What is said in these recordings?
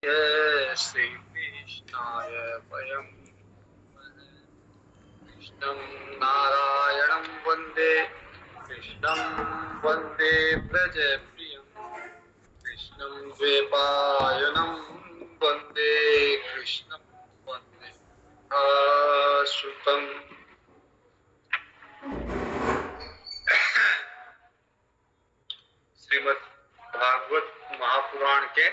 श्री कृष्णाय वयं कृष्णं नारायणं वन्दे कृष्णं वन्दे व्रजप्रियं कृष्णं द्वैपायनं वन्दे कृष्णं वन्दे सुतं। श्रीमद् भागवत महापुराण के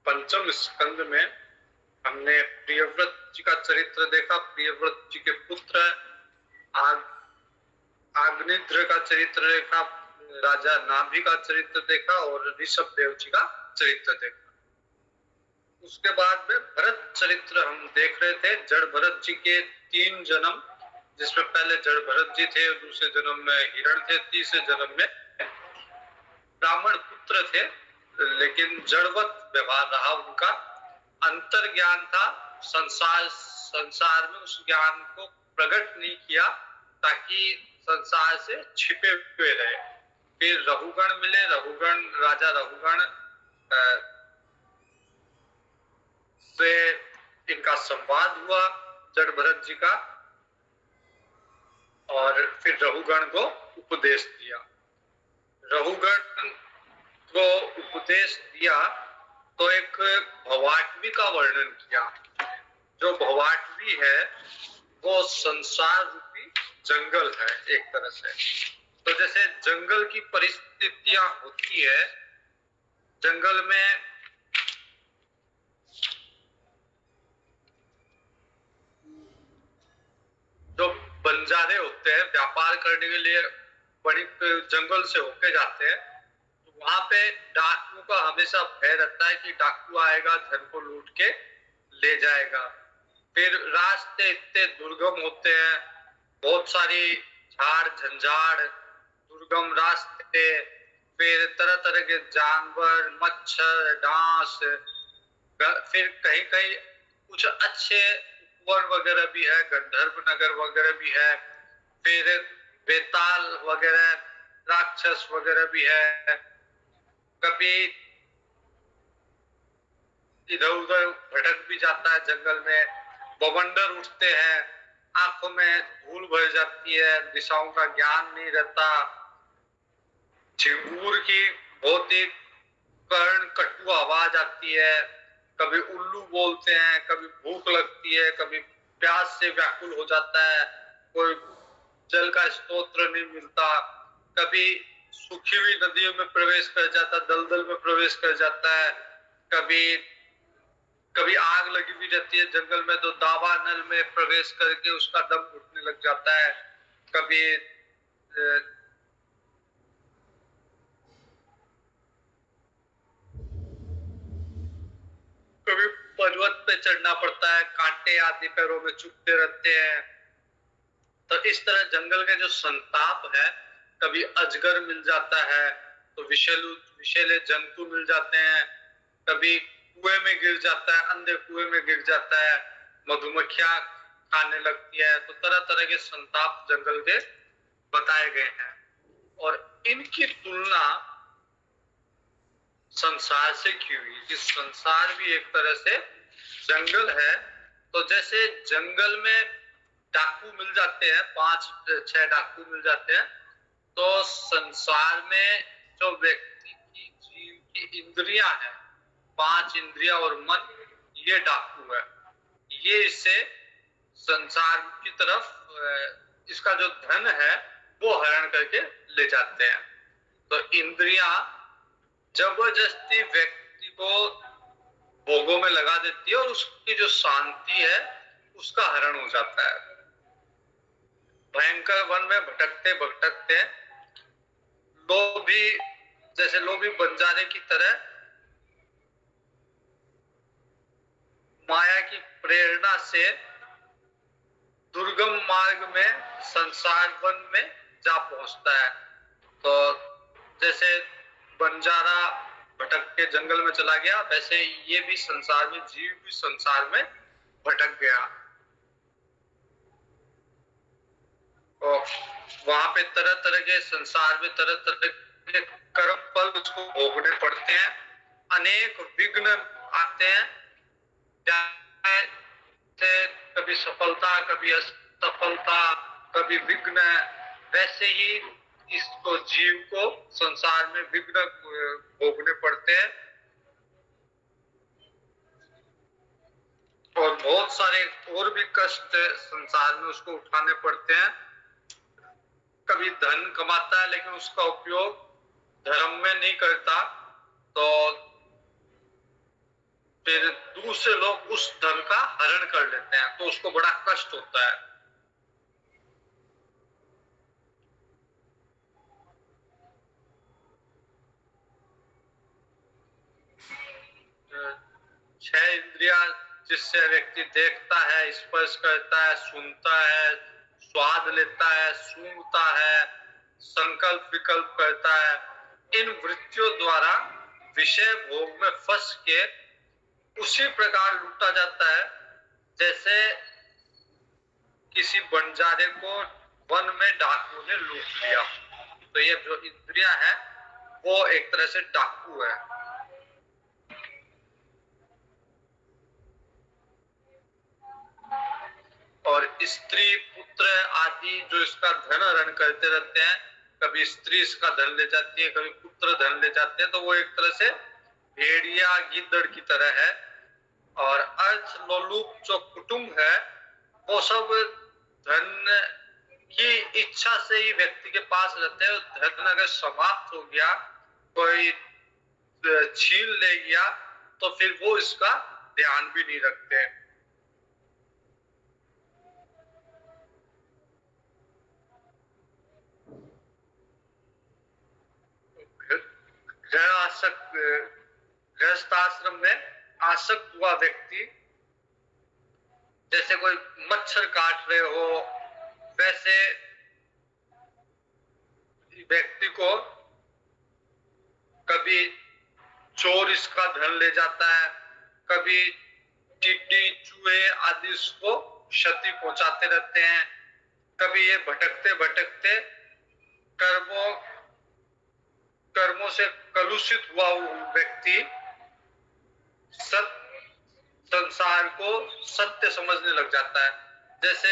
पंचम स्कंद में हमने प्रियव्रत जी का चरित्र देखा। प्रियव्रत जी के पुत्र आग्निध्र का चरित्र देखा, राजा नाभि का चरित्र देखा और ऋषभ देव जी का चरित्र देखा। उसके बाद में भरत चरित्र हम देख रहे थे। जड़ भरत जी के 3 जन्म, जिसमें पहले जड़ भरत जी थे, दूसरे जन्म में हिरण थे, तीसरे जन्म में ब्राह्मण पुत्र थे, लेकिन जड़वत व्यवहार रहा उनका। अंतर ज्ञान था, संसार में उस ज्ञान को प्रकट नहीं किया ताकि संसार से छिपे हुए रहे। फिर रघुगण मिले, राजा रघुगण से इनका संवाद हुआ जड़ भरत जी का, और फिर रघुगण को उपदेश दिया। रघुगण को उपदेश दिया तो एक भवाटवी का वर्णन किया। जो भवाटवी है वो संसार रूपी जंगल है एक तरह से। तो जैसे जंगल की परिस्थितियां होती है, जंगल में जो बंजारे होते हैं व्यापार करने के लिए बड़ी जंगल से होके जाते हैं, तो वहां पे डाकू का हमेशा भय रहता है कि डाकू आएगा, धन को लूट के ले जाएगा। फिर रास्ते इतने दुर्गम होते हैं, बहुत सारी झाड़ झंझाड़, दुर्गम रास्ते, फिर तरह तरह के जानवर, मच्छर, डांस, फिर कहीं कहीं कुछ अच्छे वन वगैरह भी है, गंधर्व नगर वगैरह भी है, फिर बेताल वगैरह, राक्षस वगैरह भी है। कभी इधर उधर भटक भी जाता है जंगल में, बवंडर उठते हैं, आंखों में धूल भर जाती है, दिशाओं का ज्ञान नहीं रहता। झिंगूर की बहुत ही कर्ण कटु आवाज आती है, कभी उल्लू बोलते हैं, कभी भूख लगती है, कभी प्यास से व्याकुल हो जाता है, कोई जल का स्तोत्र नहीं मिलता, कभी सूखी हुई नदियों में प्रवेश कर जाता, दलदल में प्रवेश कर जाता है, कभी कभी आग लगी हुई रहती है जंगल में तो दावा नल में प्रवेश करके उसका दम घुटने लग जाता है, कभी कभी पर्वत पे चढ़ना पड़ता है, कांटे आदि पैरों में चुभते रहते हैं। तो इस तरह जंगल के जो संताप है, कभी अजगर मिल जाता है तो विषैले जंतु मिल जाते हैं, कभी कुएं में गिर जाता है, अंधे कुएं में गिर जाता है, मधुमक्खियां खाने लगती है। तो तरह तरह के संताप जंगल के बताए गए हैं, और इनकी तुलना संसार से की हुई कि संसार भी एक तरह से जंगल है। तो जैसे जंगल में डाकू मिल जाते हैं, 5-6 डाकू मिल जाते हैं, तो संसार में जो व्यक्ति की जीव की इंद्रियां हैं, 5 इंद्रियां और मन, ये डाकू है। ये इससे संसार की तरफ इसका जो धन है वो हरण करके ले जाते हैं। तो इंद्रियां जबरदस्ती व्यक्ति को भोगों में लगा देती है और उसकी जो शांति है उसका हरण हो जाता है। भयंकर वन में भटकते भटकते लोभी, जैसे लोभी बंजारे की तरह माया की प्रेरणा से दुर्गम मार्ग में संसार वन में जा पहुंचता है। तो जैसे बंजारा भटक के जंगल में चला गया, वैसे ये भी संसार में, जीव भी संसार में भटक गया। तो वहां पे तरह तरह के, संसार में तरह तरह के कर्म फल उसको भोगने पड़ते हैं। अनेक विघ्न आते हैं, से कभी सफलता, कभी असफलता, कभी विघ्न, वैसे ही इसको जीव को संसार में विघ्न भोगने पड़ते हैं और बहुत सारे और भी कष्ट संसार में उसको उठाने पड़ते हैं। कभी धन कमाता है लेकिन उसका उपयोग धर्म में नहीं करता, तो फिर दूसरे लोग उस धन का हरण कर लेते हैं, तो उसको बड़ा कष्ट होता है। छह इंद्रिया जिससे व्यक्ति देखता है, स्पर्श करता है, सुनता है, स्वाद लेता है, सूंघता है, संकल्प विकल्प करता है, इन वृत्तियों द्वारा विषय भोग में फंस के उसी प्रकार लूटा जाता है जैसे किसी बंजारे को वन में डाकुओं ने लूट लिया। तो ये जो इंद्रियां है वो एक तरह से डाकू है। और स्त्री पुत्र आदि जो इसका धन हरण करते रहते हैं, कभी स्त्री इसका धन ले जाती है, कभी पुत्र धन ले जाते हैं, तो वो एक तरह से भेड़िया गिद्दड़ की तरह है। और अर्थ लोलुप जो कुटुंब है वो सब धन की इच्छा से ही व्यक्ति के पास रहते हैं। धन अगर समाप्त हो गया, कोई छीन ले गया, तो फिर वो इसका ध्यान भी नहीं रखते। गृहस्थ आश्रम में आसक्त हुआ व्यक्ति, जैसे कोई मच्छर काट रहे हो, वैसे व्यक्ति को कभी चोर इसका धन ले जाता है, कभी टिड्डी चूहे आदि इसको क्षति पहुंचाते रहते हैं, कभी ये भटकते भटकते कर्मों से कलुषित हुआ व्यक्ति संसार को सत्य समझने लग जाता है। जैसे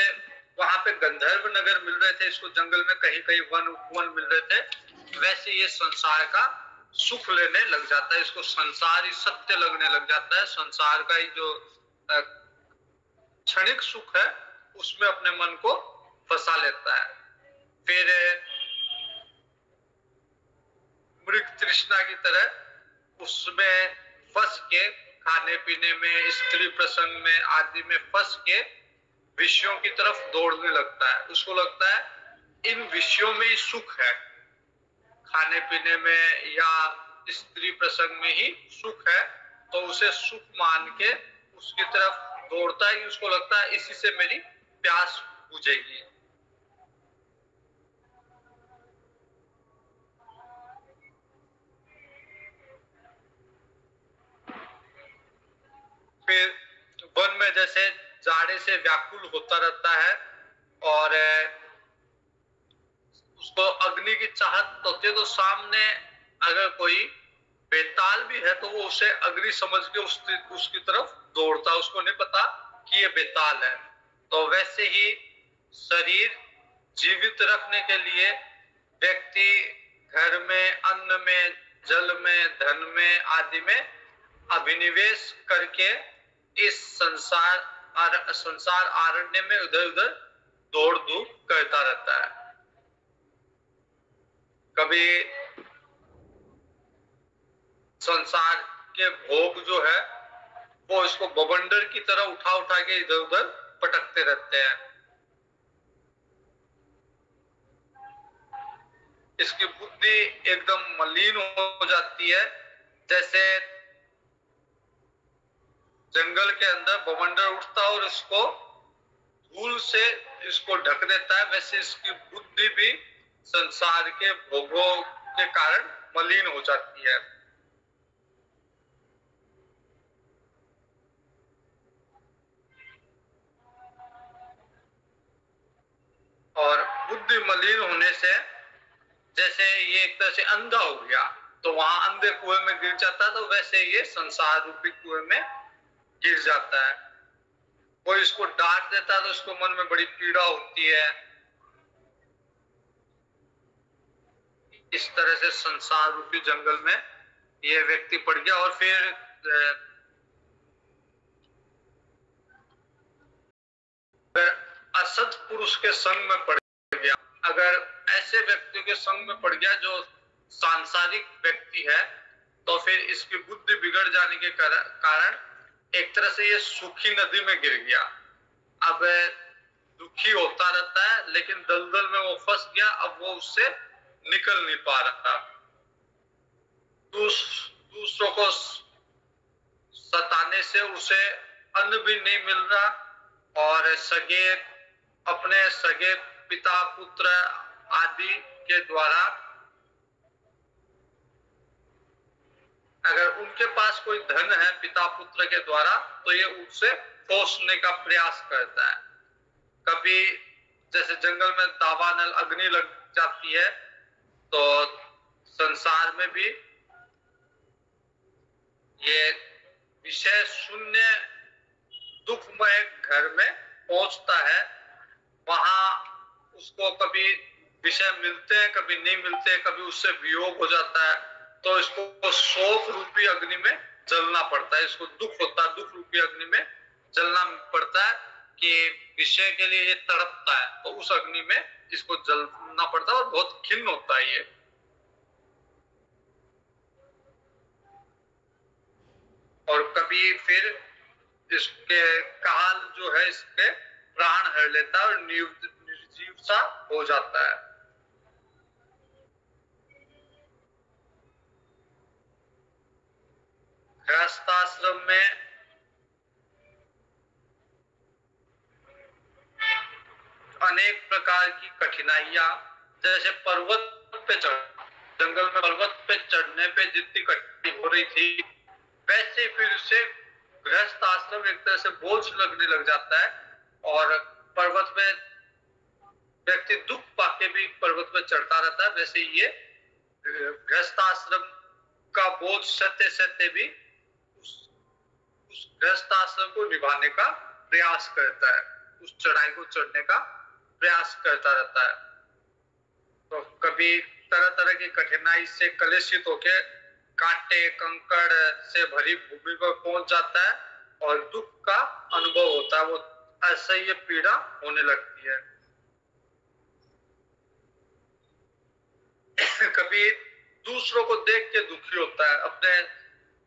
वहां पे गंधर्व नगर मिल रहे थे इसको, जंगल में कहीं कहीं वन उपवन मिल रहे थे, वैसे ये संसार का सुख लेने लग जाता है, इसको संसार ही सत्य लगने लग जाता है। संसार का ही जो क्षणिक सुख है उसमें अपने मन को फंसा लेता है। फिर मृग तृष्णा की तरह उसमें फंस के, खाने पीने में, स्त्री प्रसंग में आदि में फंस के विषयों की तरफ दौड़ने लगता है। उसको लगता है इन विषयों में ही सुख है, खाने पीने में या स्त्री प्रसंग में ही सुख है, तो उसे सुख मान के उसकी तरफ दौड़ता है कि उसको लगता है इसी से मेरी प्यास बुझेगी। फिर वन में जैसे जाड़े से व्याकुल होता रहता है और उसको अग्नि की चाहत होती है, तो सामने अगर कोई बेताल भी है तो वो उसे अग्नि समझ के उसकी तरफ दौड़ता, उसको नहीं पता कि ये बेताल है। तो वैसे ही शरीर जीवित रखने के लिए व्यक्ति घर में, अन्न में, जल में, धन में आदि में अभिनिवेश करके इस संसार आरण्य में उधर उधर दौड़ धूप करता रहता है। कभी संसार के भोग जो है वो इसको बवंडर की तरह उठा उठा के इधर उधर पटकते रहते हैं। इसकी बुद्धि एकदम मलिन हो जाती है। जैसे जंगल के अंदर बवंडर उठता है और इसको धूल से इसको ढक देता है, वैसे इसकी बुद्धि भी संसार के भोगों के कारण मलिन हो जाती है। और बुद्धि मलिन होने से जैसे ये एक तरह से अंधा हो गया, तो वहां अंधे कुएं में गिर जाता है, तो वैसे ये संसार रूपी कुएं में गिर जाता है। कोई इसको डांट देता है तो उसको मन में बड़ी पीड़ा होती है। इस तरह से संसार रूपी जंगल में ये व्यक्ति पड़ गया और फिर असत पुरुष के संग में पड़ गया। अगर ऐसे व्यक्ति के संग में पड़ गया जो सांसारिक व्यक्ति है, तो फिर इसकी बुद्धि बिगड़ जाने के कारण एक तरह से ये सूखी नदी में गिर गया। अब दुखी होता रहता है, लेकिन दलदल में वो फंस गया। अब वो उससे निकल नहीं पा रहा। दूसरों को सताने से उसे अन्न भी नहीं मिल रहा, और अपने सगे पिता पुत्र आदि के द्वारा अगर उनके पास कोई धन है पिता पुत्र के द्वारा, तो ये उससे पोषने का प्रयास करता है। कभी जैसे जंगल में दावानल अग्नि लग जाती है, तो संसार में भी ये विषय शून्य दुखमय घर में पहुंचता है। वहां उसको कभी विषय मिलते हैं, कभी नहीं मिलते, कभी उससे वियोग हो जाता है, तो इसको शोक रूपी अग्नि में जलना पड़ता है। इसको दुख होता है, दुख रूपी अग्नि में जलना पड़ता है कि विषय के लिए ये तड़पता है, तो उस अग्नि में इसको जलना पड़ता है और बहुत खिन्न होता है ये। और कभी फिर इसके काल जो है इसके प्राण हर लेता है और निर्जीव सा हो जाता है। गृहस्थाश्रम में अनेक प्रकार की कठिनाइयां, जैसे पर्वत पे जंगल में पर्वत पे चढ़ने पे जितनी कठिनाई हो रही थी, वैसे फिर उसे गृहस्थ आश्रम एक तरह से बोझ लगने लग जाता है। और पर्वत में व्यक्ति दुख पाके भी पर्वत में चढ़ता रहता है, वैसे ये गृहस्थ आश्रम का बोझ सहते सहते भी उस गृहस्थ आश्रम को निभाने का प्रयास करता है, उस चढ़ाई को चढ़ने का प्रयास करता रहता है। तो कभी तरह तरह की कठिनाई से कलेशित होके कांटे कंकड़ से भरी भूमि पर पहुंच जाता है और दुख का अनुभव होता है। वो ऐसे ही पीड़ा होने लगती है। कभी दूसरों को देख के दुखी होता है,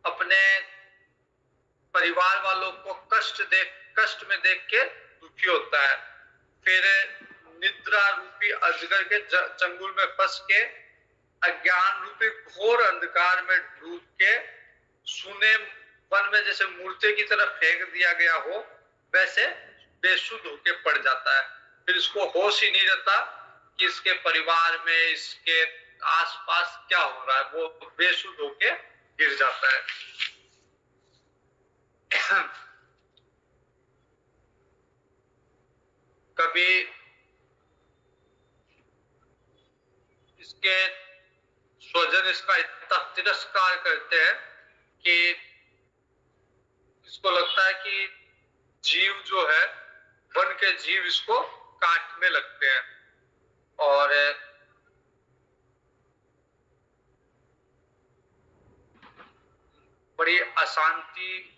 अपने परिवार वालों को कष्ट में देख के दुखी होता है। फिर निद्रा रूपी अजगर के चंगुल में फंस के अज्ञान रूपी घोर अंधकार में डूब के सुने वन में जैसे मूर्ति की तरफ फेंक दिया गया हो, वैसे बेसुध होके पड़ जाता है। फिर इसको होश ही नहीं रहता कि इसके परिवार में, इसके आसपास क्या हो रहा है। वो बेसुध होके गिर जाता है। कभी इसके स्वजन इसका इतना तिरस्कार करते हैं कि इसको लगता है कि जीव जो है, वन के जीव इसको काटने लगते हैं और बड़ी अशांति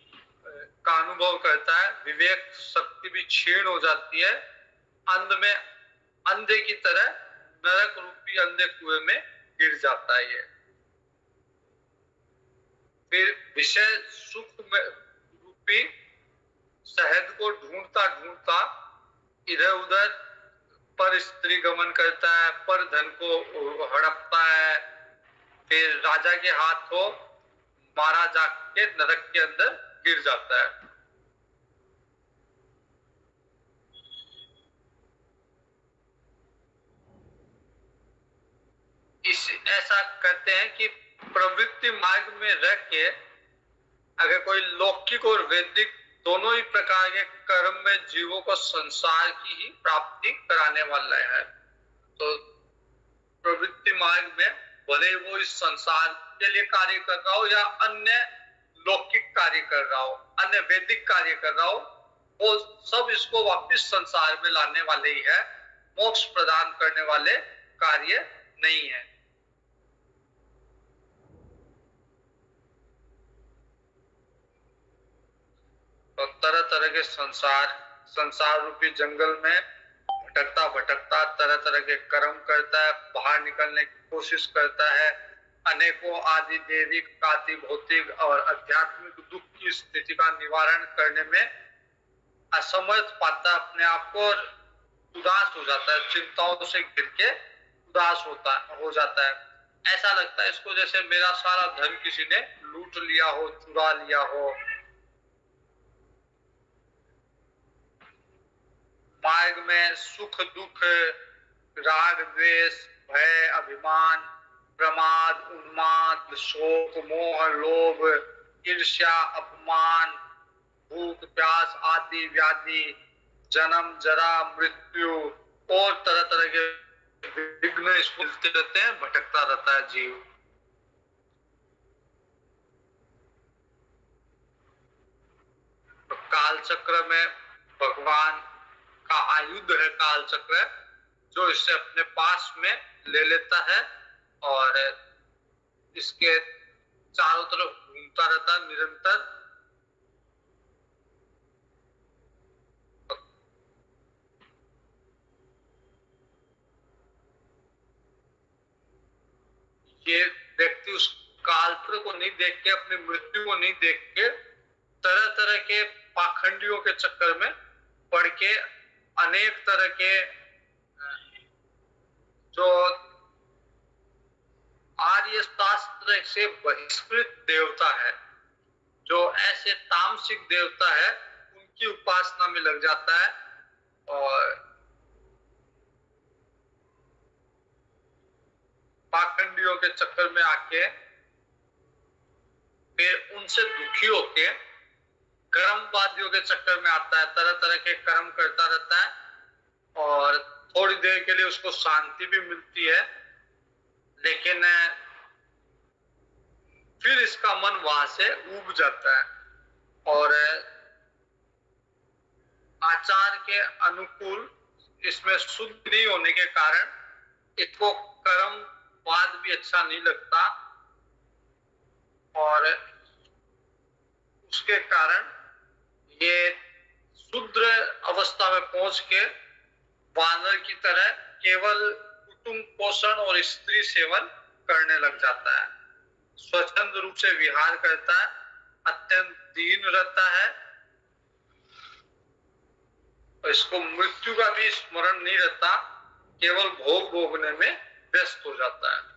का अनुभव करता है। विवेक शक्ति भी क्षीण हो जाती है। अंधे की तरह नरक रूपी अंधे कुएं में गिर जाता है ये। फिर विषय सुख में रूपी शहद को ढूंढता ढूंढता इधर उधर पर स्त्री गमन करता है, पर धन को हड़पता है। फिर राजा के हाथों मारा जाके नरक के अंदर गिर जाता है। ऐसा कहते हैं कि प्रवृत्ति मार्ग में रह के अगर कोई लौकिक और वैदिक दोनों ही प्रकार के कर्म में जीवों को संसार की ही प्राप्ति कराने वाला है, तो प्रवृत्ति मार्ग में भले वो इस संसार के लिए कार्य कर रहा हो या अन्य लौकिक कार्य कर रहा हो, अन्य वैदिक कार्य कर रहा हो, वो सब इसको वापस संसार में लाने वाले ही है, मोक्ष प्रदान करने वाले कार्य नहीं है। तो तरह तरह के संसार रूपी जंगल में भटकता भटकता तरह तरह के कर्म करता है, बाहर निकलने की कोशिश करता है, अनेकों आदि दैविक आदि भौतिक और आध्यात्मिक दुख की स्थिति का निवारण करने में असमर्थ पाता है अपने आप को, और उदास हो जाता है, चिंताओं से घिर के उदास हो जाता है। ऐसा लगता है इसको जैसे मेरा सारा धन किसी ने लूट लिया हो, चुरा लिया हो। मार्ग में सुख दुख, राग द्वेष, भय अभिमान, प्रमाद उन्माद, शोक मोह लोभ, ईर्ष्या अपमान, भूख प्यास आदि व्याधि, जन्म जरा मृत्यु और तरह तरह के विघ्न इसको मिलते रहते हैं, भटकता रहता है जीव। तो काल चक्र में भगवान का आयुध है काल चक्र, जो इसे अपने पास में ले लेता है और इसके चारों तरफ घूमता रहता है निरंतर। ये व्यक्ति उस कालचक्र को नहीं देख के, अपनी मृत्यु को नहीं देख के, तरह तरह के पाखंडियों के चक्कर में पड़ के अनेक तरह के जो आर्य शास्त्र से बहिष्कृत देवता है, जो ऐसे तामसिक देवता है, उनकी उपासना में लग जाता है और पाखंडियों के चक्कर में आके फिर उनसे दुखी होके कर्मवादियों के चक्कर में आता है, तरह तरह के कर्म करता रहता है और थोड़ी देर के लिए उसको शांति भी मिलती है, लेकिन फिर इसका मन वहां से उब जाता है और आचार के अनुकूल इसमें शुद्ध नहीं होने के कारण इसको कर्मवाद भी अच्छा नहीं लगता और उसके कारण ये शूद्र अवस्था में पहुंच के वानर की तरह केवल कुटुंब पोषण और स्त्री सेवन करने लग जाता है, स्वच्छंद रूप से विहार करता है, अत्यंत दीन रहता है और इसको मृत्यु का भी स्मरण नहीं रहता, केवल भोग भोगने में व्यस्त हो जाता है।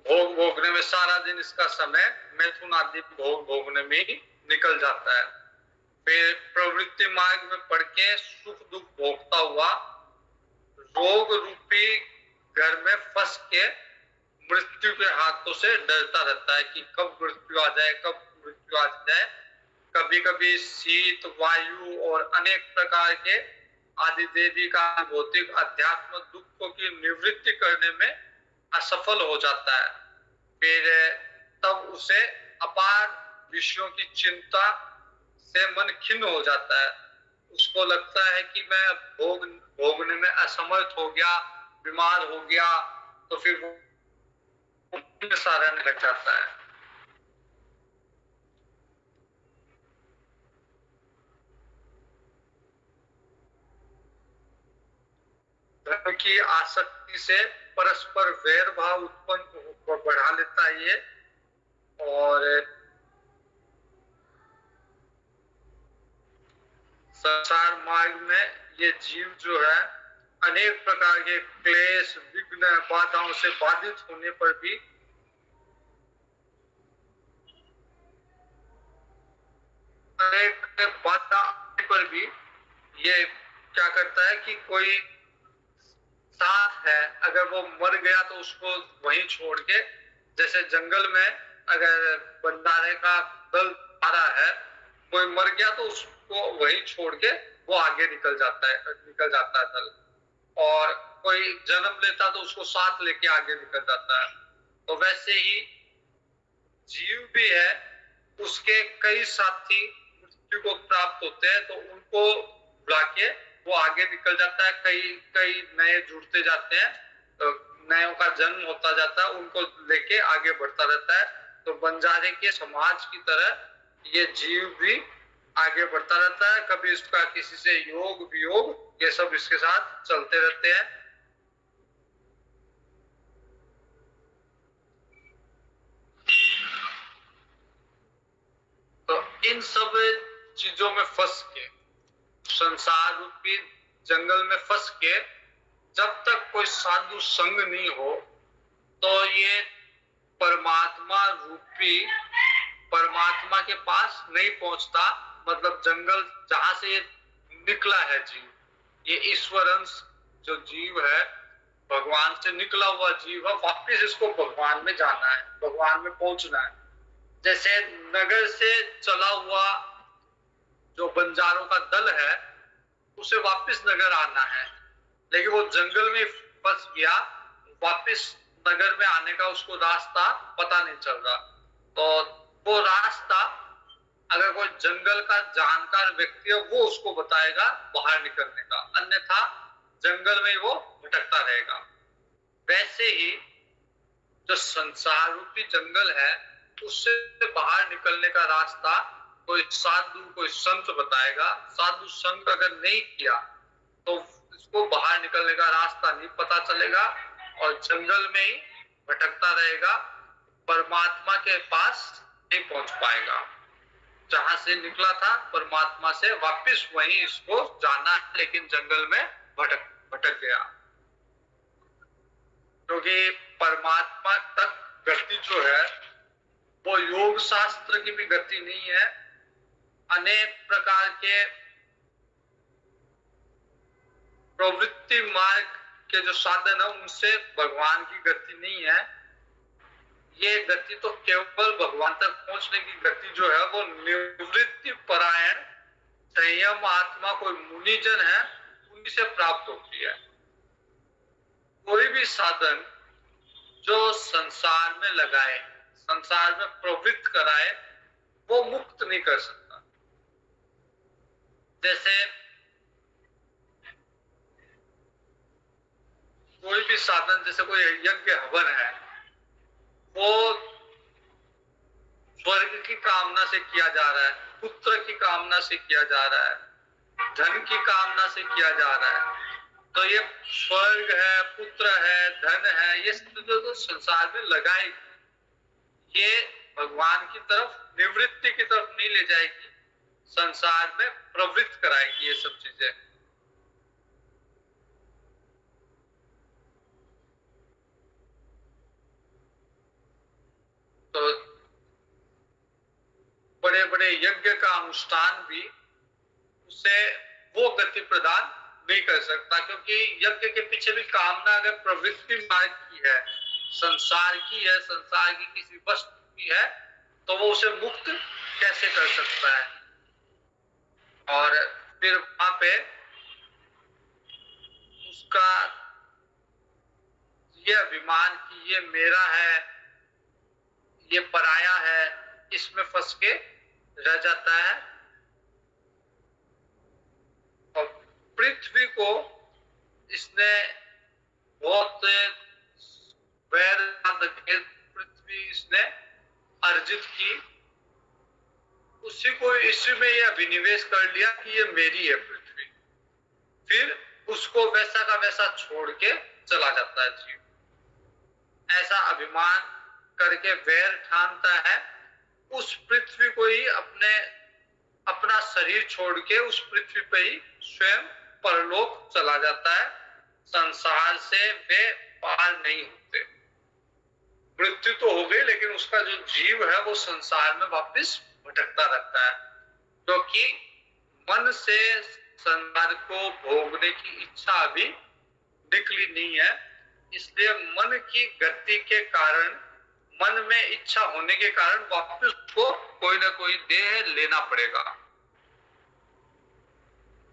भोग भोगने में सारा दिन इसका समय मैथुन आदि भोग भोगने में ही निकल जाता है। फिर प्रवृत्ति मार्ग में पड़ के सुख दुख भोगता हुआ रोग रूपी घर में फंस के मृत्यु के हाथों से डरता रहता है कि कब मृत्यु आ जाए, कब मृत्यु आ जाए। कभी कभी शीत वायु और अनेक प्रकार के आदि देवी का भौतिक अध्यात्म दुखों की निवृत्ति करने में असफल हो जाता है। फिर तब उसे अपार विषयों की चिंता से मन खिन्न हो जाता है, उसको लगता है कि मैं भोगने में असमर्थ हो गया, बीमार हो गया, तो फिर वो सारा लग जाता है। धर्म की आसक्ति से परस्पर वैर भाव उत्पन्न बढ़ा लेता है ये, और संसार मार्ग में ये जीव जो है अनेक प्रकार के क्लेश विघ्न बाधाओं से बाधित होने पर भी अनेक बाधा पर भी ये क्या करता है कि कोई साथ है, अगर वो मर गया तो उसको वहीं छोड़ के, जैसे जंगल में अगर बंजारे का दल आ रहा है, कोई मर गया तो उसको वहीं छोड़ के वो आगे निकल जाता है दल, और कोई जन्म लेता तो उसको साथ लेके आगे निकल जाता है। तो वैसे ही जीव भी है, उसके कई साथी मृत्यु को प्राप्त होते हैं, तो उनको बुला के वो आगे निकल जाता है, कई कई नए जुड़ते जाते हैं, तो नयों का जन्म होता जाता है, उनको लेके आगे बढ़ता रहता है। तो बंजारे के समाज की तरह ये जीव भी आगे बढ़ता रहता है, कभी इसका किसी से योग वियोग ये सब इसके साथ चलते रहते हैं। तो इन सब चीजों में फंस के, संसार रूपी जंगल में फंस के, जब तक कोई साधु संग नहीं हो, तो ये परमात्मा रूपी परमात्मा के पास नहीं पहुंचता। मतलब जंगल जहां से ये निकला है जीव, ये ईश्वर अंश जो जीव है, भगवान से निकला हुआ जीव है, वापिस इसको भगवान में जाना है, भगवान में पहुंचना है। जैसे नगर से चला हुआ जो बंजारों का दल है, उसे वापिस नगर आना है, लेकिन वो जंगल में फंस गया, वापिस नगर में आने का उसको रास्ता पता नहीं चल रहा। तो वो रास्ता अगर कोई जंगल का जानकार व्यक्ति है, वो उसको बताएगा बाहर निकलने का, अन्यथा जंगल में वो भटकता रहेगा। वैसे ही जो संसार रूपी जंगल है, उससे बाहर निकलने का रास्ता कोई साधु कोई संत बताएगा। साधु संग अगर नहीं किया तो इसको बाहर निकलने का रास्ता नहीं पता चलेगा, और जंगल में ही भटकता रहेगा, परमात्मा के पास नहीं पहुंच पाएगा। जहां से निकला था परमात्मा से वापिस वहीं इसको जाना है, लेकिन जंगल में भटक गया। क्योंकि परमात्मा तक गति जो है वो योग शास्त्र की भी गति नहीं है, अनेक प्रकार के प्रवृत्ति मार्ग के जो साधन है उनसे भगवान की गति नहीं है। ये गति तो केवल भगवान तक पहुंचने की गति जो है वो निवृत्ति परायण संयम आत्मा कोई मुनिजन है, उन्हीं से प्राप्त होती है। कोई भी साधन जो संसार में लगाए, संसार में प्रवृत्त कराए, वो मुक्त नहीं कर सकता। जैसे कोई भी साधन, जैसे कोई यज्ञ हवन है, वो स्वर्ग की कामना से किया जा रहा है, पुत्र की कामना से किया जा रहा है, धन की कामना से किया जा रहा है, तो ये स्वर्ग है, पुत्र है, धन है, ये तो संसार में लगाएगी, ये भगवान की तरफ निवृत्ति की तरफ नहीं ले जाएगी, संसार में प्रवृत्त कराएगी ये सब चीजें। तो बड़े बड़े यज्ञ का अनुष्ठान भी उसे वो गति प्रदान नहीं कर सकता, क्योंकि यज्ञ के पीछे भी कामना अगर प्रवृत्ति मार्ग की है, संसार की है, संसार की किसी वस्तु की है, तो वो उसे मुक्त कैसे कर सकता है। और फिर वहां पे उसका ये अभिमान कि ये मेरा है, ये पराया है, इसमें फंस के रह जाता है। और पृथ्वी को इसने बहुत वैर पृथ्वी इसने अर्जित की, उसी को इसी में ये अभिनिवेश कर लिया कि ये मेरी है पृथ्वी, फिर उसको वैसा का वैसा छोड़ के चला जाता है जीव। ऐसा अभिमान करके वैर ठानता है, उस पृथ्वी को ही अपना शरीर छोड़ के उस पृथ्वी पे ही स्वयं परलोक चला जाता है। संसार से वे पार नहीं होते। मृत्यु तो हो गई, लेकिन उसका जो जीव है वो संसार में वापस भटकता रहता है, क्योंकि मन से संसार को भोगने की इच्छा अभी निकली नहीं है। इसलिए मन की गति के कारण मन में इच्छा होने के कारण वापस उसको कोई ना कोई देह लेना पड़ेगा।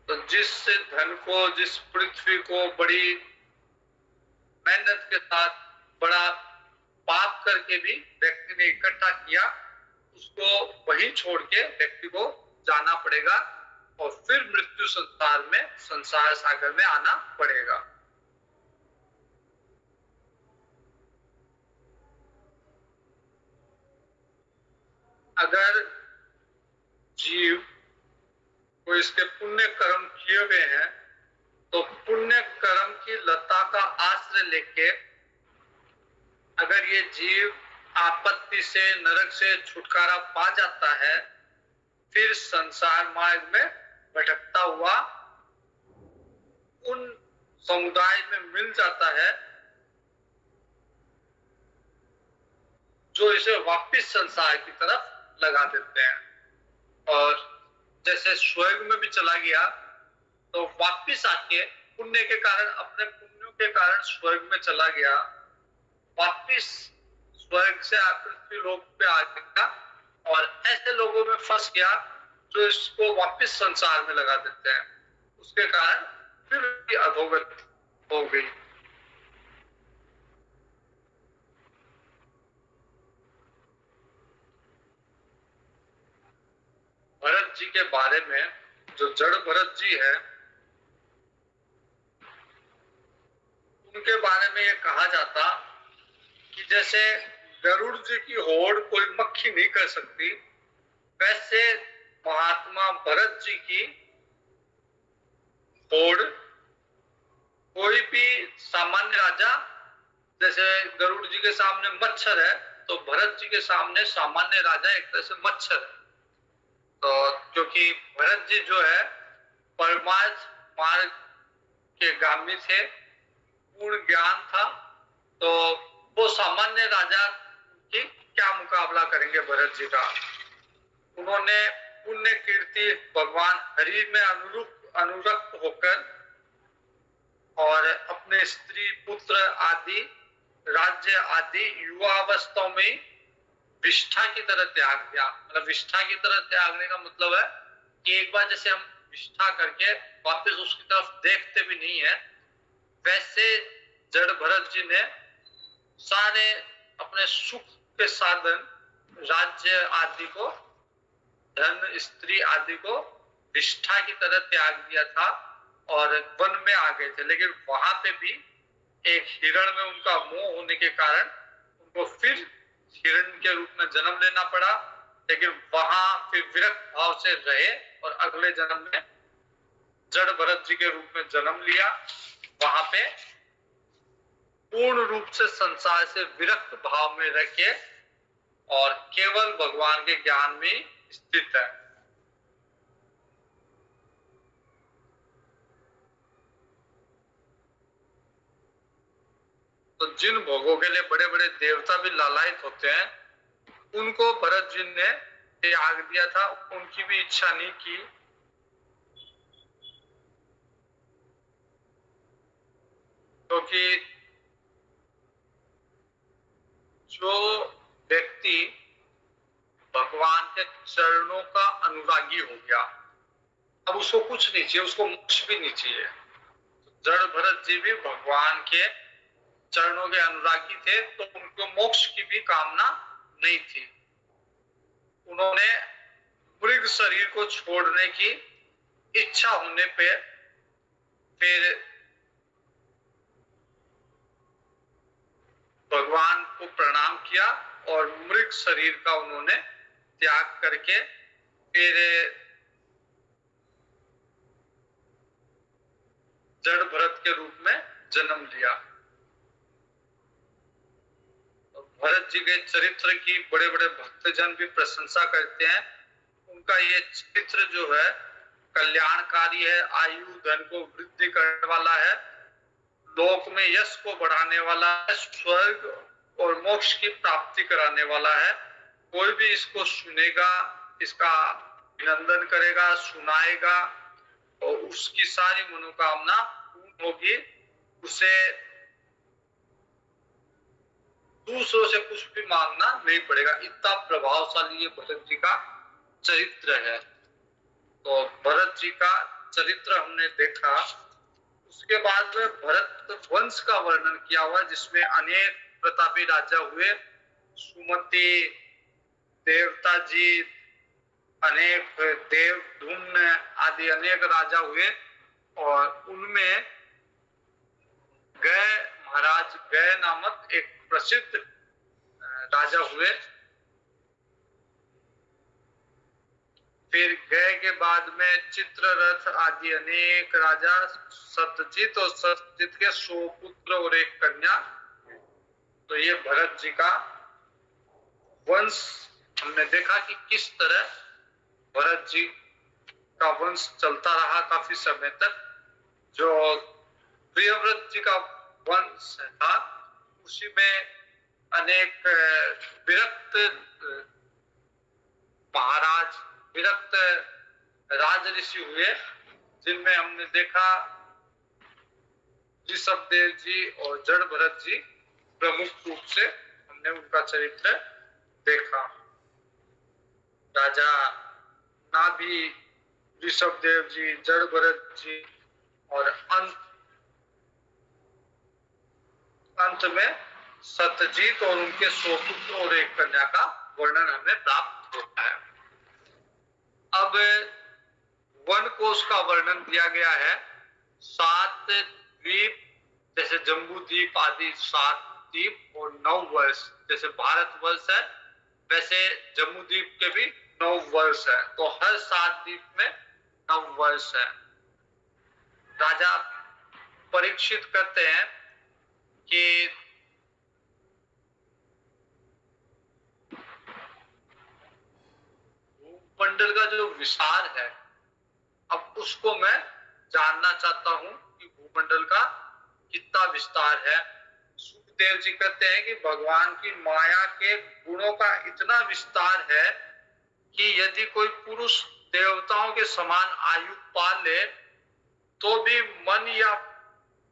तो जिस धन को, जिस पृथ्वी को बड़ी मेहनत के साथ, बड़ा पाप करके भी व्यक्ति ने इकट्ठा किया, उसको वहीं छोड़ के व्यक्ति को जाना पड़ेगा और फिर मृत्यु संसार में, संसार सागर में आना पड़ेगा। अगर जीव को इसके पुण्य कर्म किए हुए हैं तो पुण्य कर्म की लता का आश्रय लेके अगर ये जीव आपत्ति से, नरक से छुटकारा पा जाता है, फिर संसार मार्ग में भटकता हुआ उन समुदाय में मिल जाता है जो इसे वापस संसार की तरफ लगा देते हैं। और जैसे स्वर्ग में भी चला गया तो वापस आके पुण्य के कारण, अपने पुण्यों के कारण स्वर्ग में चला गया, वापस स्वर्ग से पृथ्वी लोक पे आ गया और ऐसे लोगों में फंस गया जो इसको वापस संसार में लगा देते हैं। उसके कारण फिर अधोगति हो गई। भरत जी के बारे में, जो जड़ भरत जी है, उनके बारे में ये कहा जाता कि जैसे गरुड़ जी की होड़ कोई मक्खी नहीं कर सकती, वैसे महात्मा भरत जी की होड़ कोई भी सामान्य राजा, जैसे गरुड़ जी के सामने मच्छर है तो भरत जी के सामने सामान्य राजा एक तरह से मच्छर है। तो क्योंकि भरत जी जो है परमार्थ मार्ग के गामी थे, पूर्ण ज्ञान था, तो वो सामान्य राजा की क्या मुकाबला करेंगे भरत जी का। उन्होंने पुण्य कीर्ति भगवान हरि में अनुरक्त होकर और अपने स्त्री पुत्र आदि, राज्य आदि युवावस्था में विष्ठा की तरह त्याग दिया। मतलब विष्ठा की तरह त्यागने का मतलब है कि एक बार जैसे हम विष्ठा करके वापस उसकी तरफ देखते भी नहीं है, वैसे जड़ भरत जी ने सारे अपने सुख के साधन, राज्य आदि को, धन स्त्री आदि को विष्ठा की तरह त्याग दिया था और वन में आ गए थे। लेकिन वहां पे भी एक हिरण में उनका मोह होने के कारण उनको फिर हिरण के रूप में जन्म लेना पड़ा, लेकिन वहां फिर विरक्त भाव से रहे और अगले जन्म में जड़ भरत जी के रूप में जन्म लिया। वहां पे पूर्ण रूप से संसार से विरक्त भाव में रह के और केवल भगवान के ज्ञान में स्थित है। तो जिन भोगों के लिए बड़े बड़े देवता भी लालायित होते हैं, उनको भरत जी ने त्याग दिया था, उनकी भी इच्छा नहीं की। क्योंकि जो व्यक्ति भगवान के चरणों का अनुरागी हो गया, अब उसको कुछ नहीं चाहिए, उसको मोक्ष भी नहीं चाहिए। जड़ भरत जी भी भगवान के चरणों के अनुरागी थे, तो उनको मोक्ष की भी कामना नहीं थी। उन्होंने मृग शरीर को छोड़ने की इच्छा होने पे फिर भगवान को प्रणाम किया और मृग शरीर का उन्होंने त्याग करके फिर जड़ भरत के रूप में जन्म लिया। भरत जी के चरित्र की बड़े बड़े भक्तजन भी प्रशंसा करते हैं। उनका ये चरित्र जो है कल्याणकारी है, आयु धन को वृद्धि करने वाला है, लोक में यश को बढ़ाने वाला है, स्वर्ग और मोक्ष की प्राप्ति कराने वाला है। कोई भी इसको सुनेगा, इसका अभिनंदन करेगा, सुनाएगा और उसकी सारी मनोकामना पूर्ण होगी। उसे दूसरों से कुछ भी मांगना नहीं पड़ेगा। इतना प्रभावशाली ये भरत जी का चरित्र है। तो भरत जी का चरित्र हमने देखा। उसके बाद में भरत वंश का वर्णन किया हुआ, जिसमें अनेक प्रतापी राजा हुए। सुमति, देवता जी, अनेक देवधुम्न आदि अनेक राजा हुए। और उनमें गय महाराज, गय नामक एक प्रसिद्ध राजा हुए। फिर गय के बाद में चित्ररथ आदि अनेक राजा, सत्यजीत और सत्यजीत के 100 पुत्र और एक कन्या। तो ये भरत जी का वंश हमने देखा कि किस तरह भरत जी का वंश चलता रहा काफी समय तक। जो प्रियव्रत जी का वंश था, उसी में अनेक विरक्त महाराज, विरक्त राज ऋषि हुए, जिनमें हमने देखा ऋषभदेव जी और जड़ भरत जी प्रमुख रूप से हमने उनका चरित्र देखा। राजा नाभि, ऋषभदेव जी, जड़ भरत जी और अंत में सत्यजीत और उनके 100 पुत्र और एक कन्या का वर्णन हमें प्राप्त होता है। अब वन कोश का वर्णन दिया गया है। 7 द्वीप, जैसे जम्बू द्वीप आदि 7 द्वीप, और 9 वर्ष, जैसे भारत वर्ष है वैसे जम्बू द्वीप के भी 9 वर्ष है। तो हर 7 द्वीप में 9 वर्ष है। राजा परीक्षित करते हैं कि भूमंडल का जो विस्तार है, अब उसको मैं जानना चाहता हूं कि भूमंडल का कितना विस्तार है। सुखदेव जी कहते हैं कि भगवान की माया के गुणों का इतना विस्तार है कि यदि कोई पुरुष देवताओं के समान आयु पा ले तो भी मन या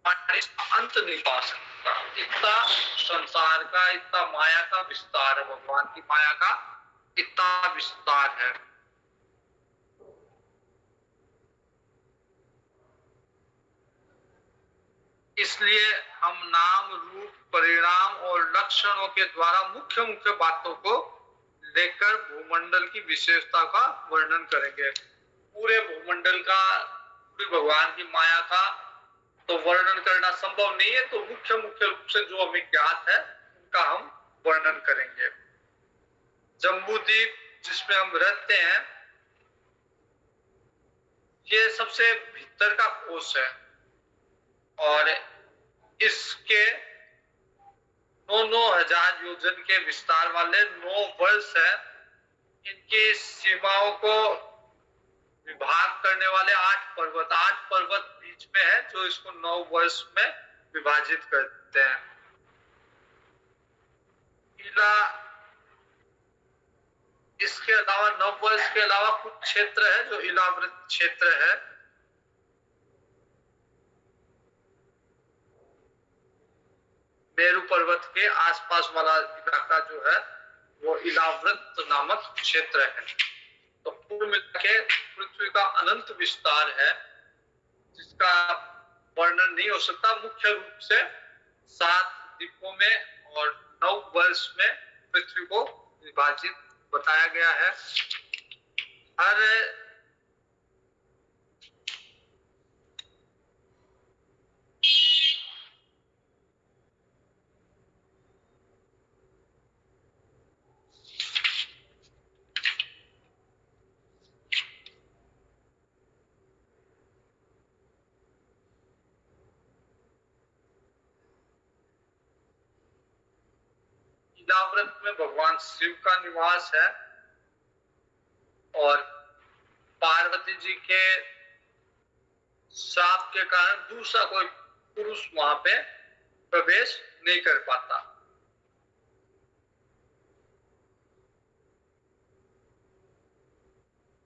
अंत नहीं पा सकता। इतना संसार का, इतना माया का विस्तार है, भगवान की माया का इतना विस्तार है। इसलिए हम नाम, रूप, परिणाम और लक्षणों के द्वारा मुख्य मुख्य बातों को लेकर भूमंडल की विशेषता का वर्णन करेंगे। पूरे भूमंडल का, पूरी भगवान की माया का तो वर्णन करना संभव नहीं है। तो मुख्य मुख्य रूप से जो हमें ज्ञात है उनका हम वर्णन करेंगे। जम्बूद्वीप जिसमें हम रहते हैं, ये सबसे भीतर का कोश है और इसके 9-9 हजार योजन के विस्तार वाले 9 वर्ष है। इनकी सीमाओं को विभाग करने वाले 8 पर्वत बीच में है, जो इसको 9 वर्ष में विभाजित करते हैं। इसके अलावा 9 वर्ष के अलावा कुछ क्षेत्र है जो इलावृत क्षेत्र है। मेरू पर्वत के आसपास वाला इलाका जो है वो इलावृत नामक क्षेत्र है। तो कुल मिलकर पृथ्वी का अनंत विस्तार है, जिसका वर्णन नहीं हो सकता। मुख्य रूप से 7 द्वीपों में और 9 वर्ष में पृथ्वी को विभाजित बताया गया है। हर इलाव्रत में भगवान शिव का निवास है और पार्वती जी के श्राप के कारण दूसरा कोई पुरुष वहां पे प्रवेश नहीं कर पाता।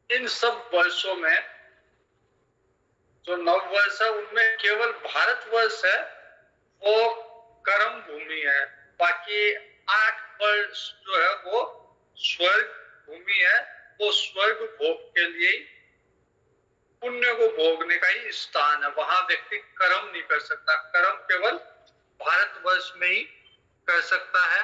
इन सब वर्षों में जो 9 वर्ष है उनमें केवल भारत वर्ष है वो कर्म भूमि है। बाकी 8 वर्ष जो है वो स्वर्ग भूमि है, वो स्वर्ग भोग के लिए ही, पुण्य को भोगने का ही स्थान है। वहां व्यक्ति कर्म नहीं कर सकता, कर्म केवल भारतवर्ष में ही कर सकता है।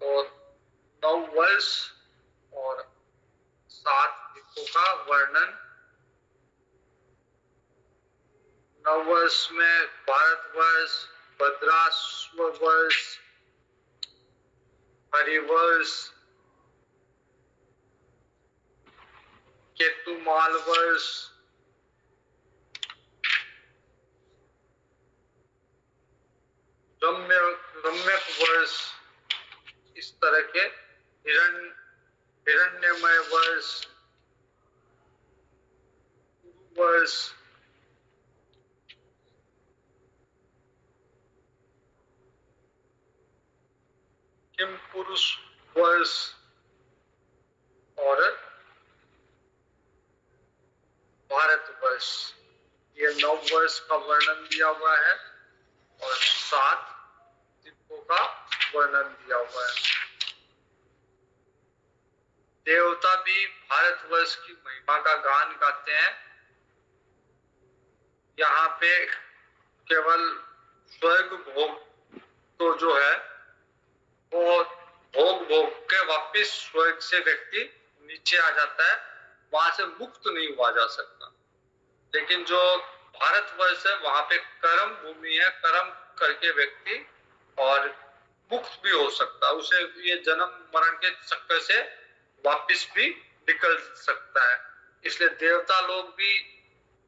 तो 9 वर्ष और 7 द्वीपों का वर्णन। 9 वर्ष में भारतवर्ष, भद्राश्व वर्ष, हरिवर्ष, केतुमाल वर्ष, रम्यक वर्ष, इस तरह के हिरण्यमय वर्ष, वर्ष, किम पुरुष वर्ष और भारतवर्ष, ये 9 वर्ष का वर्णन दिया हुआ है और 7 द्वीपों का वर्णन दिया हुआ है। देवता भी भारतवर्ष की महिमा का गान गाते हैं। यहाँ पे केवल स्वर्ग भोग तो जो है वो भोग के वापिस स्वर्ग से व्यक्ति नीचे आ जाता है, वहां से मुक्त नहीं हुआ जा सकता। लेकिन जो भारतवर्ष है वहां पे कर्म भूमि है, कर्म करके व्यक्ति और मुक्त भी हो सकता है, उसे ये जन्म मरण के चक्कर से वापिस भी निकल सकता है। इसलिए देवता लोग भी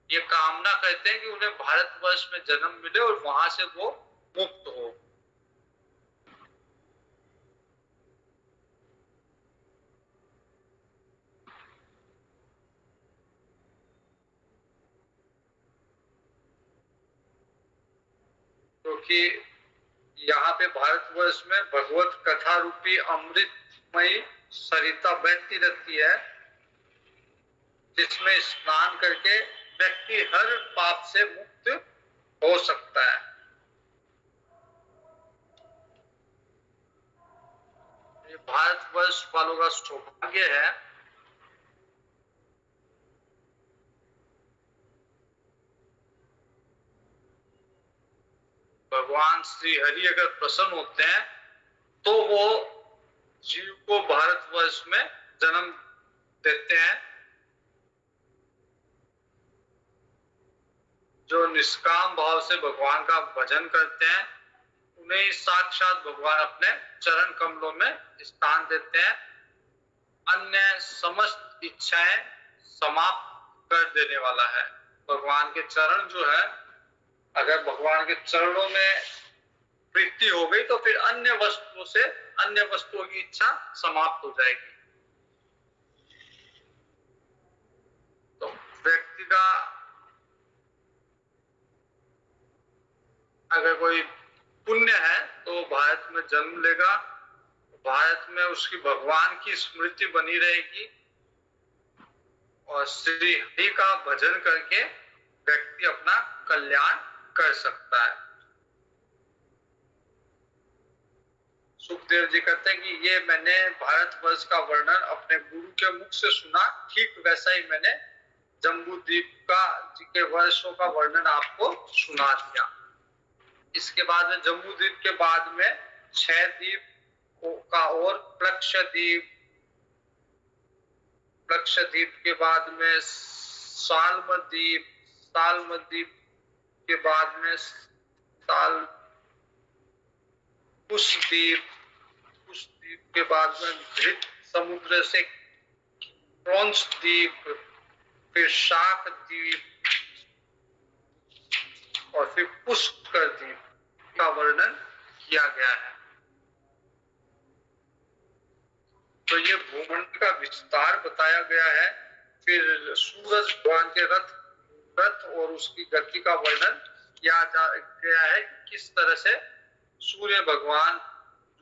ये कामना करते हैं कि उन्हें भारतवर्ष में जन्म मिले और वहां से वो मुक्त हो। क्योंकि यहाँ पे भारतवर्ष में भगवत कथा रूपी अमृतमयी सरिता बहती रहती है, जिसमें स्नान करके व्यक्ति हर पाप से मुक्त हो सकता है। ये भारतवर्ष वालों का सौभाग्य है। भगवान श्री हरि अगर प्रसन्न होते हैं तो वो जीव को भारतवर्ष में जन्म देते हैं। जो निष्काम भाव से भगवान का भजन करते हैं उन्हें साक्षात भगवान अपने चरण कमलों में स्थान देते हैं। अन्य समस्त इच्छाएं समाप्त कर देने वाला है। भगवान के चरण जो है, अगर भगवान के चरणों में प्रीति हो गई तो फिर अन्य वस्तुओं से, अन्य वस्तुओं की इच्छा समाप्त हो जाएगी। तो व्यक्ति का अगर कोई पुण्य है तो भारत में जन्म लेगा, भारत में उसकी भगवान की स्मृति बनी रहेगी और श्री हरि का भजन करके व्यक्ति अपना कल्याण कर सकता है। सुखदेव जी कहते हैं कि ये मैंने भारतवर्ष का वर्णन अपने गुरु के मुख से सुना, ठीक वैसा ही मैंने जम्बूद्वीप का जी के वर्षों का वर्णन आपको सुना दिया। इसके बाद में जम्बूद्वीप के बाद में 6 द्वीप का और प्लक्षद्वीप, प्लक्षद्वीप के बाद में साल्मद्वीप, साल्मद्वीप के बाद में कुशद्वीप, कुशद्वीप के बाद में घृत समुद्र से क्रॉन्स द्वीप, फिर शाक द्वीप और फिर पुष्कर द्वीप का वर्णन किया गया है। तो ये भूमंडल का विस्तार बताया गया है। फिर सूरज भगवान के रथ और उसकी गति का वर्णन किया गया है, किस तरह से सूर्य भगवान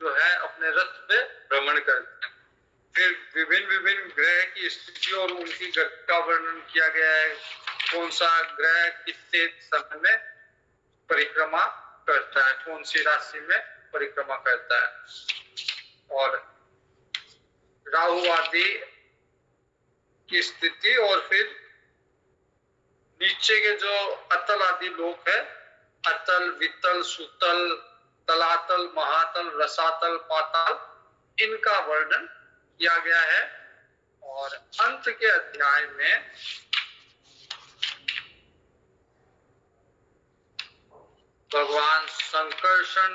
जो है अपने रथ पे भ्रमण करते हैं। फिर विभिन्न विभिन्न ग्रह की स्थिति और उनकी गति का वर्णन किया गया है। कौन सा ग्रह कितने समय में परिक्रमा करता है, कौन सी राशि में परिक्रमा करता है। और राहु आदि की स्थिति, और फिर नीचे के जो अतल आदि लोक है, अतल, वितल, सुतल, तलातल, महातल, रसातल, पाताल, इनका वर्णन किया गया है। और अंत के अध्याय में भगवान संकर्षण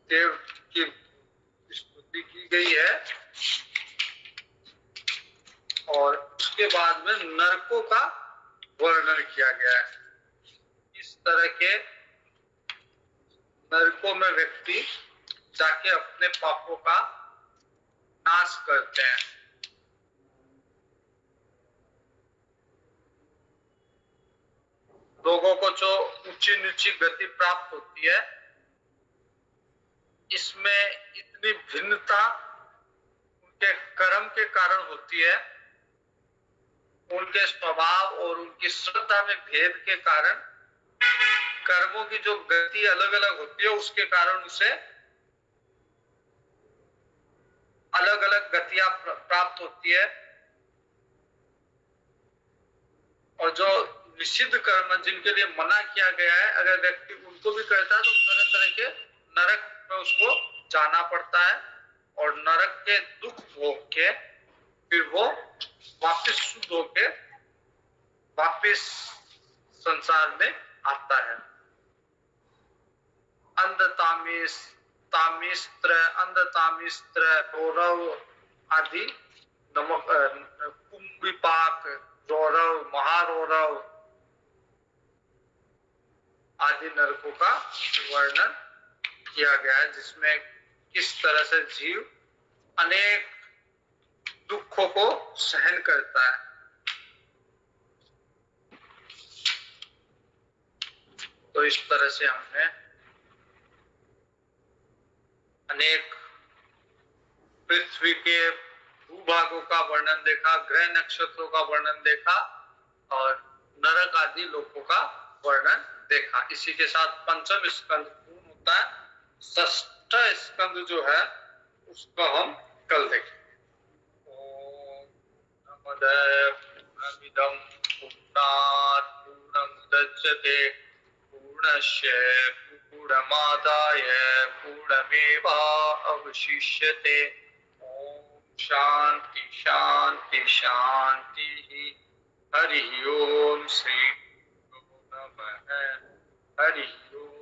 देव की स्तुति की गई है, और उसके बाद में नरकों का वर्णन किया गया है। इस तरह के नरकों में व्यक्ति जाके अपने पापों का नाश करते हैं। लोगों को जो ऊंची नीची गति प्राप्त होती है, इसमें इतनी भिन्नता उनके कर्म के कारण होती है, उनके स्वभाव और उनकी श्रद्धा में भेद के कारण, कर्मों की जो गति अलग अलग होती है, उसके कारण उसे अलग अलग गतियां प्राप्त होती है। और जो निषिद्ध कर्म जिनके लिए मना किया गया है, अगर व्यक्ति उनको भी करता है तो तरह तरह के नरक में उसको जाना पड़ता है, और नरक के दुख भोग के फिर वो वापस शुद्ध होके वापस संसार में आता है। अंधतामिस, तामिस्त्र, अंधतामिस्त्र, रौरव आदि, नमक, कुंभिपाक, रौरव, महारौरव आदि नरकों का वर्णन किया गया है, जिसमें किस तरह से जीव अनेक दुखों को सहन करता है। तो इस तरह से हमने अनेक पृथ्वी के भूभागों का वर्णन देखा, ग्रह नक्षत्रों का वर्णन देखा, और नरक आदि लोकों का वर्णन देखा। इसी के साथ पंचम स्कंद पूर्ण होता है। षष्ठ स्कंद जो है उसको हम कल देखेंगे। ओम नमः पूर्णमिदं पूर्णात् पूर्णमुदच्यते पूर्णस्य पूर्णमादाय पूर्णमेवावशिष्यते। ओम शांति शांति शांति। हरि ओम श्री नमः। हरि ओम।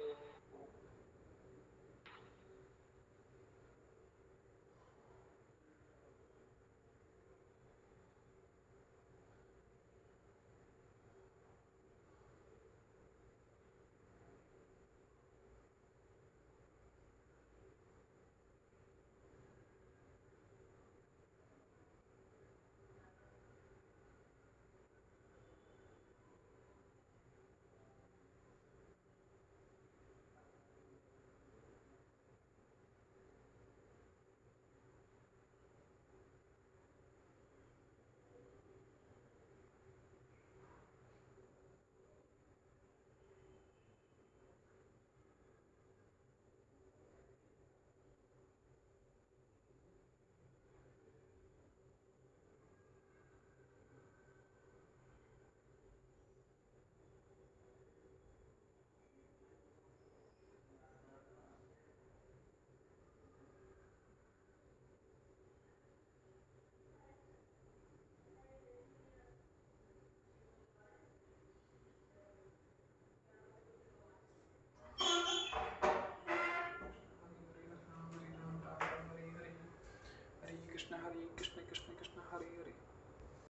Hare Krishna Krishna Krishna Hare Hare